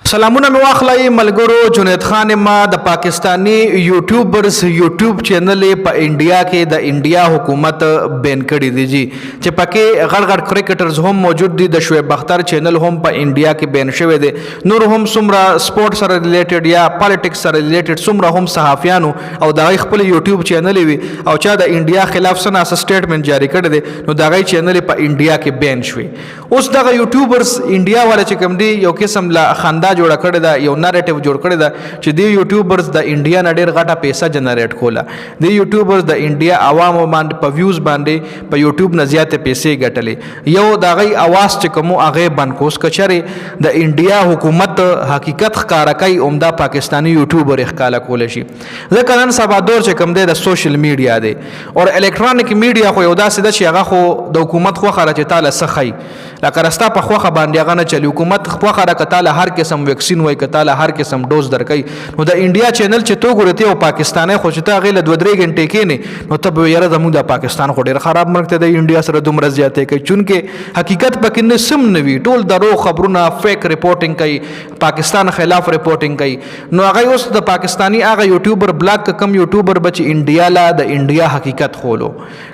سلامونه مې واخلئ ملګرو. جنید خان ما د پاکستانی یوټیوبرز یوټیوب چینل په انډیا کې د انډیا حکومت بین کړی دی جی چې پکې غړ غړ کرکټرز هم موجود دي. د شعیب اختر چینل هم په انډیا کې بین شوی دی. نور هم څومره سپورت سره ریلیټډ یا پالیټکس سره ریلیټډ څومره هم صحافیانو او د خپل یوټیوب چینل وي او چا د انډیا خلاف سنا سټیټمنټ جاری کړی دی نو د چینل په انډیا کې بین شوی. اوس دغه یوټیوبرز انډیا والا چې کوم دی یو قسم لا خندا جوړ کړی دا یو نریټیو جوړ کړی دا چې دی یوټیوبرز د انډیا نه ډیر غټه پیسې جنریټ کوله. دی یوټیوبرز د انډیا عوامو باندې په ویوز باندې په یوټیوب نه زیاتې پیسې ګټلې. یو د هغې اواز چې کوم هغې بند کوس کچرې د انډیا حکومت حقیقت ښکاره کوي عمده پاکستانی یوټیوبر ښکاره کولی شي. ځکه نن سبا دور چې کوم دی د سوشل میډیا دی او الکترونیک میډیا خو یو داسې ده چې هغه خو د حکومت خوښه ده چې تاله څه ښایي لکه رستا په خوښه باندې هغه نه چلي. حکومت خوښه ده که تاله هر قسم ویکسین وای که تاله هر قسم ډوز درکوي نو د انډیا چینل چې تو ګورې ته یو پاکستانی خو چې ته هغې له 2-3 غنټې کښېنې نو ته به یاره زموږ د پاکستان خو ډېر خراب ملک دی د انډیا سره دومره زیاتې کوي چونکې حقیقت پکې نه سم نه وي. ټول درو خبرونه فیک رپورټینګ کوي پاکستان خلاف رپورټینګ کوي. نو هغه اوس د پاکستانی هغه یوټیوبر بلاک کم یوټیوبر بچ انډیا لا د انډیا حقیقت خولو.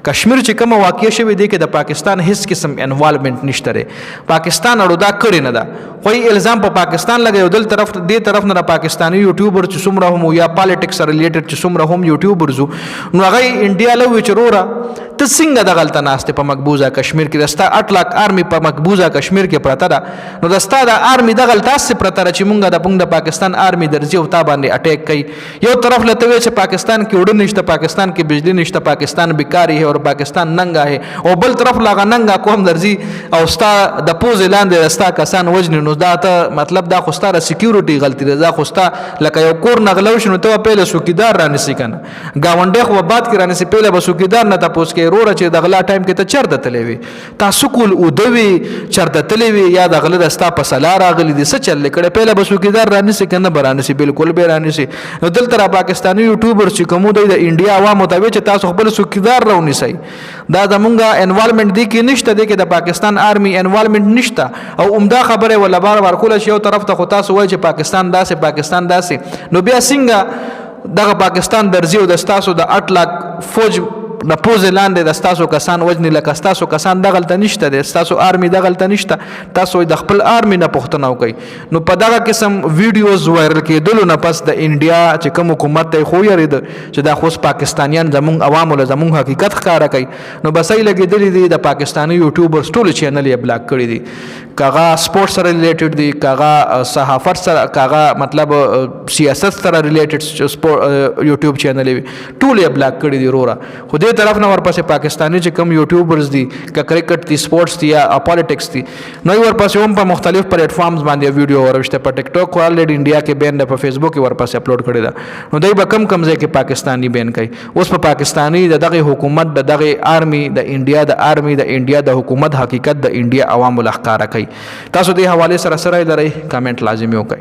کشمیر چې کوم واقع شوی دی کې د پاکستان هیڅ قسم انوالومنت نشته ری. پاکستان اړو دا کړی نه ده خو الزام په پاکستان لګي یو دل طرف دې طرف نه پاکستانی یوټیوبر چې څومره هم یا پالیټکس سره ریلیټډ چې څومره هم یوټیوبرز نو هغه انډیا له وی چروره ته څنګه د غلطه ناشته په مقبوضه کشمیر کې رستا 8 लाख آرمی په مقبوضه کشمیر کې پرته ده نو رستا د آرمی د غلطه سره پرته چې مونږ د پاکستان آرمی درځي او تا باندې اٹیک کوي. یو طرف لته وی چې پاکستان کې وډ نشته پاکستان کې بجلی نشته پاکستان بیکاری ہے اور پاکستان ننګا ہے او بل طرف لاغه ننګا کوم درځي او ستا د پوز لاندې رستا کسان وجن نو دا ته مطلب دا خو ستاره سکیورټي غلطی ده خو ستا لکه یو کور نغلو شنو ته پیله سوکیدار رانسی کنه گاونډه خو باد کې رانسی پیله به سوکیدار نه تاسو کې روره چې د غلا ټایم کې ته چرته تلې وي تاسو کول او دوی چرته تلې وي یا د غلا رستا په سلا راغلي دي څه چل کړه پیله به سوکیدار رانسی کنه برانسی بالکل به رانسی. نو دلته پاکستانی یوټیوبر چې کوم د انډیا عوامو ته چې تاسو خپل سوکیدار راونی سي دا زمونږه انوالومنت دی کې نشته دی کې د پاکستان آرمی انوالومنت نشته او عمده خبره ولا بار بار کوله یو طرف ته خو تاسو وایي چې پاکستان داسې نو بیا څنګه دغه پاکستان درځي او د تاسو د 8 लाख فوج د پوز لاندې د تاسو کسان وجنی لکه تاسو کسان د غلطه نشته د تاسو آرمی د غلطه نشته تاسو د خپل آرمی نه پوښتنه وکړي. نو په دغه قسم ویډیوز وایرل کېدلو نه پس د انډیا چې کوم حکومت ته خو یری چې دا خو پاکستانیان زمونږ عوامو له زمونږ حقیقت ښکاره کوي نو بسای لګېدلې دي د پاکستانی یوټیوبرز ټول چینل یې بلاک کړی دي کاغه سپورت سره ریلیټډ دي کاغه صحافت سره کاغه مطلب سیاست سره ریلیټډ یوټیوب چینل ټول یې بلاک کړی دي وروره. خو دې طرف نه ورپسې پاکستانی چې کوم یوټیوبرز دي که کرکټ دي سپورتس دي یا پالیټکس دي نو ورپسې هم په مختلف پلیټ فارمز باندې ویډیو ورشته په ټیک ټاک ولډ انډیا کې بین ده په فیسبوک کې ورپسې اپلوډ کړی ده نو دوی به کم ځای کې پاکستانی بین کوي. اوس په پاکستانی دغه حکومت دغه آرمی د انډیا د آرمی د انډیا د حکومت حقیقت د انډیا عوامو لخکاره کوي. تاسو دې حواله سره لرئ کمنټ لازمي وکړئ.